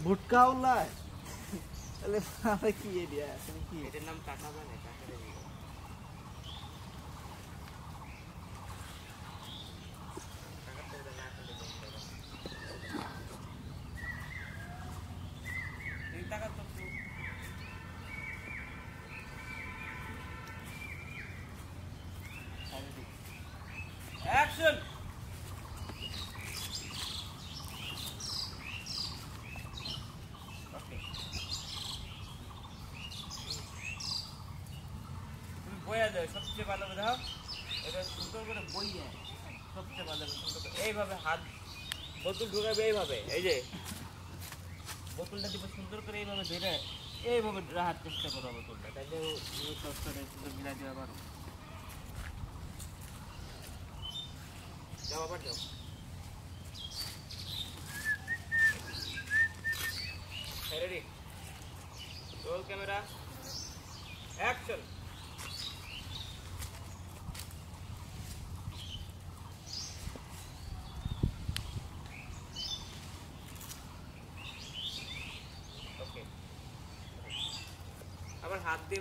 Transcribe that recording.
ভুটকা উল্লায় তাহলে কি এরিয়া কি এটার নাম টাকা বানায় টাকা দেবে টাকা তো অ্যাকশন বইয়া দেয় সবচেয়ে ভালো কথা এটা সুন্দর করে বইয়া সবচেয়ে ভালো সুন্দর করে এইভাবে হাত বোতল ঢুকাবে এইভাবে এই যে বোতলটা দিবে সুন্দর করে এইভাবে ধরে এইভাবে রাখার চেষ্টা করো বোতলটা তাইলে সুন্দর মিলাই দেওয়া পারো যাও আবার যাও রেডি রোল ক্যামেরা অ্যাকশন আবার হাত দিয়ে